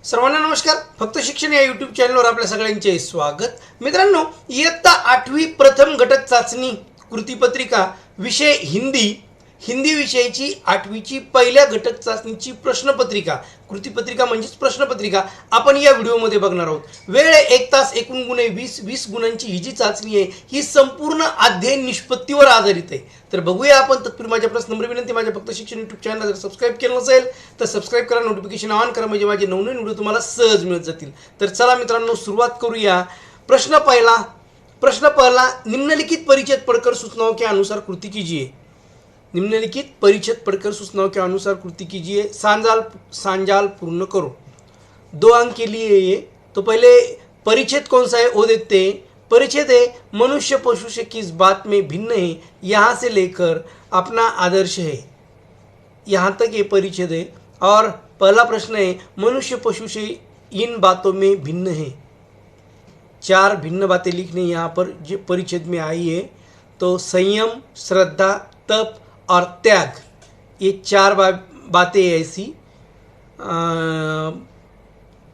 सर्वांना नमस्कार. फक्त शिक्षण या यूट्यूब चॅनलवर आपल्या सगळ्यांचे स्वागत. मित्रांनो, इयत्ता 8वी प्रथम घटक चाचणी कृतीपत्रिका विषय हिंदी विषयाची 8वीची पहिल्या घटक चाचणीची प्रश्नपत्रिका, कृतीपत्रिका म्हणजेच प्रश्नपत्रिका आपण या व्हिडिओमध्ये बघणार आहोत. वेळ 1 तास, एकूण गुण 20 गुणांची ही जी चाचणी आहे ही संपूर्ण अध्ययन निष्पत्तीवर आधारित आहे. तर बघूया आपण. तत्पूर्वी माझ्या नम्र विनंती, माझ्या फक्त शिक्षण यूट्यूब चॅनल जर सबस्क्राईब केलं नसेल तर सबस्क्राईब करा, नोटिफिकेशन ऑन करा, म्हणजे माझे नवनवीन व्हिडिओ तुम्हाला सहज मिळत जातील. तर चला मित्रांनो, सुरुवात करूया. प्रश्न पहिला, निम्नलिखित परिच्छेद पढ़कर सूचनाओं के अनुसार कृति कीजिए. निम्नलिखित परिच्छेद पढ़कर सूचनाओं के अनुसार कृति कीजिए. सांजाल पूर्ण करो. 2 अंक के लिए ये. तो पहले परिच्छेद कौन सा है वो देखते हैं. परिच्छेद है मनुष्य पशु से किस बात में भिन्न है, यहाँ से लेकर अपना आदर्श है. यहाँ तक ये परिच्छेद है. और पहला प्रश्न है मनुष्य पशु से इन बातों में भिन्न है. 4 भिन्न बातें लिखने यहाँ पर जो परिच्छेद में आई है. तो संयम, श्रद्धा, तप और त्याग, ये 4 बातें ऐसी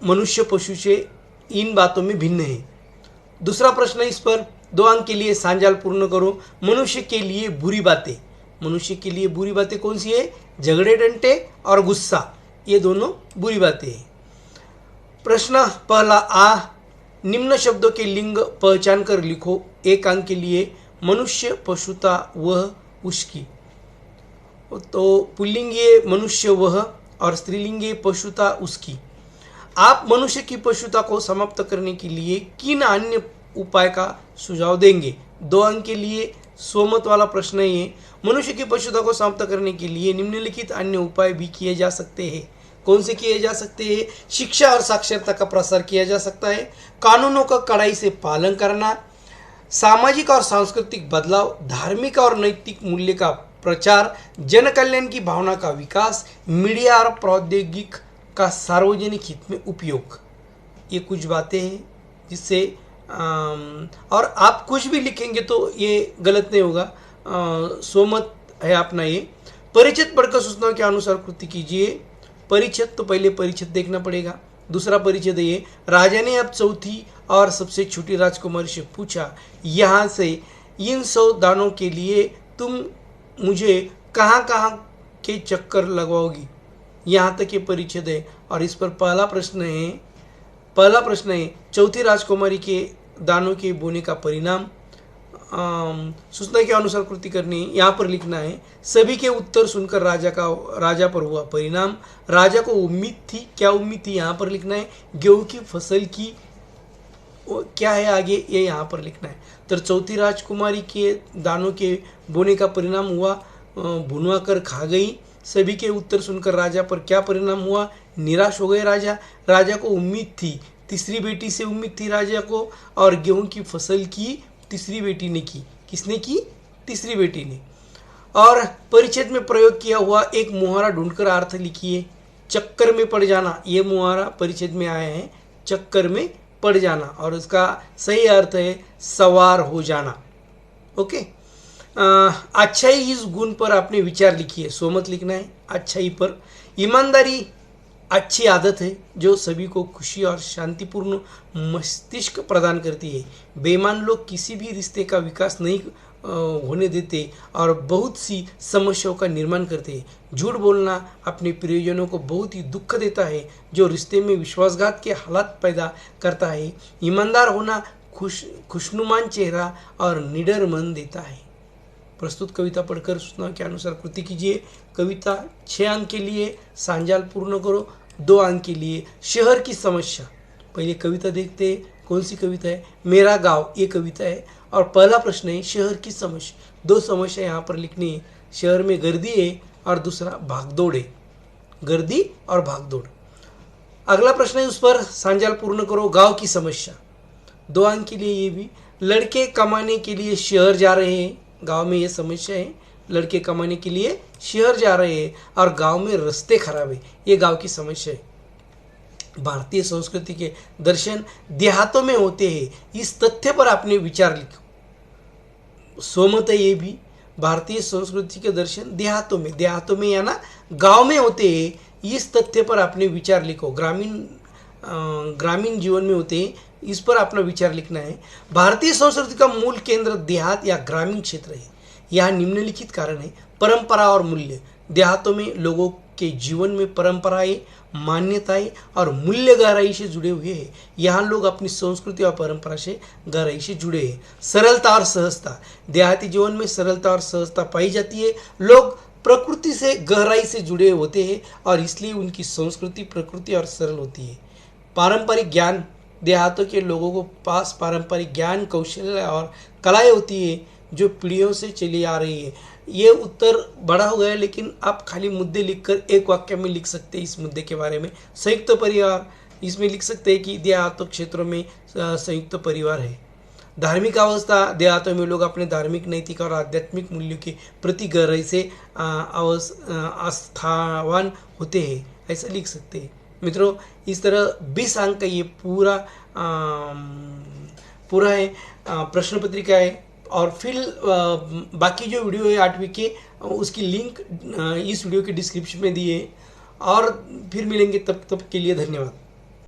मनुष्य पशु से इन बातों में भिन्न है. दूसरा प्रश्न इस पर 2 अंक के लिए सांजाल पूर्ण करो. मनुष्य के लिए बुरी बातें. मनुष्य के लिए बुरी बातें कौन सी है? झगड़े, डंटे और गुस्सा, ये दोनों बुरी बातें हैं. प्रश्न पहला आ, निम्न शब्दों के लिंग पहचान कर लिखो. 1 अंक के लिए मनुष्य, पशुता, वह, उसकी. तो पुल्लिंग ये मनुष्य वह और स्त्रीलिंग ये पशुता उसकी. आप मनुष्य की पशुता को समाप्त करने के लिए किन अन्य उपाय का सुझाव देंगे. 2 अंक के लिए सोमत वाला प्रश्न है ये. मनुष्य की पशुता को समाप्त करने के लिए निम्नलिखित अन्य उपाय भी किए जा सकते हैं. कौन से किए जा सकते हैं? शिक्षा और साक्षरता का प्रसार किया जा सकता है. कानूनों का कड़ाई से पालन करना, सामाजिक और सांस्कृतिक बदलाव, धार्मिक और नैतिक मूल्य का प्रचार, जन कल्याण की भावना का विकास, मीडिया और प्रौद्योगिक का सार्वजनिक हित में उपयोग. ये कुछ बातें हैं जिससे और आप कुछ भी लिखेंगे तो ये गलत नहीं होगा. सोमत है अपना ये. परिच्छेद पढ़कर सूचनाओं के अनुसार कृति कीजिए. परिच्छेद, तो पहले परिच्छेद देखना पड़ेगा. दूसरा परिच्छेद है ये. राजा ने अब चौथी और सबसे छोटी राजकुमारी से पूछा, यहाँ से इन 100 दानों के लिए तुम मुझे कहाँ कहाँ के चक्कर लगवाओगी. यहाँ तक ये परिच्छेद है. और इस पर पहला प्रश्न है चौथी राजकुमारी के दानों के बोने का परिणाम. सूचना के अनुसार कृति करनी, यहाँ पर लिखना है. सभी के उत्तर सुनकर राजा पर हुआ परिणाम. राजा को उम्मीद थी, क्या उम्मीद थी यहाँ पर लिखना है. गेहूं की फसल की क्या है आगे, ये यहाँ पर लिखना है. तो चौथी राजकुमारी के दानों के बोने का परिणाम हुआ, भुनवा कर खा गई. सभी के उत्तर सुनकर राजा पर क्या परिणाम हुआ? निराश हो गए राजा. राजा को उम्मीद थी, तीसरी बेटी से उम्मीद थी राजा को. और गेहूं की फसल की तीसरी बेटी ने की. किसने की? तीसरी बेटी ने. और परिच्छेद में प्रयोग किया हुआ एक मुहावरा ढूंढकर अर्थ लिखिए. चक्कर में पड़ जाना, ये मुहावरा परिच्छेद में आया है. चक्कर में पड़ जाना, और उसका सही अर्थ है सवार हो जाना. ओके. अच्छाई, इस गुण पर आपने विचार लिखिए. सोमत लिखना है अच्छाई पर. ईमानदारी अच्छी आदत है जो सभी को खुशी और शांतिपूर्ण मस्तिष्क प्रदान करती है. बेईमान लोग किसी भी रिश्ते का विकास नहीं होने देते और बहुत सी समस्याओं का निर्माण करते हैं. झूठ बोलना अपने प्रियजनों को बहुत ही दुख देता है जो रिश्ते में विश्वासघात के हालात पैदा करता है. ईमानदार होना खुशनुमान चेहरा और निडर मन देता है. प्रस्तुत कविता पढ़कर सूचनाओं के अनुसार कृति कीजिए. कविता 6 अंक के लिए सांजाल पूर्ण करो. 2 अंक के लिए शहर की समस्या. पहले कविता देखते हैं. कौन सी कविता है? मेरा गांव, ये कविता है. और पहला प्रश्न है शहर की समस्या. 2 समस्या यहाँ पर लिखनी है. शहर में गर्दी है और दूसरा भागदौड़ है. गर्दी और भागदौड़. अगला प्रश्न है उस पर सांजाल पूर्ण करो. गांव की समस्या. 2 अंक के लिए ये भी. लड़के कमाने के लिए शहर जा रहे हैं. गांव में ये समस्या है. लड़के कमाने के लिए शहर जा रहे हैं और गांव में रास्ते खराब है. ये गांव की समस्या है. भारतीय संस्कृति के दर्शन देहातों में होते हैं. इस तथ्य पर आपने विचार लिखो. सोमत है ये भी. भारतीय संस्कृति के दर्शन देहातों में या ना गांव में होते हैं. इस तथ्य पर आपने विचार लिखो. ग्रामीण ग्रामीण जीवन में होते हैं, इस पर अपना विचार लिखना है। भारतीय संस्कृति का मूल केंद्र देहात या ग्रामीण क्षेत्र है। यहाँ निम्नलिखित कारण है। परंपरा और मूल्य। देहातों में लोगों के जीवन में परंपराएं, मान्यताएं और मूल्य गहराई से जुड़े हुए हैं। यहाँ लोग अपनी संस्कृति और परंपरा से गहराई से जुड़े हैं। सरलता और सहजता। देहाती जीवन में सरलता और सहजता पाई जाती है। लोग प्रकृति से गहराई से जुड़े होते हैं और इसलिए उनकी संस्कृति प्रकृति और सरल होती है। पारंपरिक ज्ञान। देहातों के लोगों को पास पारंपरिक ज्ञान, कौशल और कलाएं होती है जो पीढ़ियों से चली आ रही है। ये उत्तर बड़ा हो गया, लेकिन आप खाली मुद्दे लिखकर एक वाक्य में लिख सकते हैं इस मुद्दे के बारे में। संयुक्त परिवार, इसमें लिख सकते हैं कि देहातों क्षेत्रों में संयुक्त परिवार है। धार्मिक अवस्था। देहातों में लोग अपने धार्मिक, नैतिक और आध्यात्मिक मूल्यों के प्रति गहराई से आस्थावान होते हैं, ऐसा लिख सकते हैं। मित्रों, इस तरह 20 अंक का ये पूरा है प्रश्न पत्रिका है। और फिर बाकी जो वीडियो है 8वीं के, उसकी लिंक इस वीडियो के डिस्क्रिप्शन में दी है। और फिर मिलेंगे, तब के लिए धन्यवाद।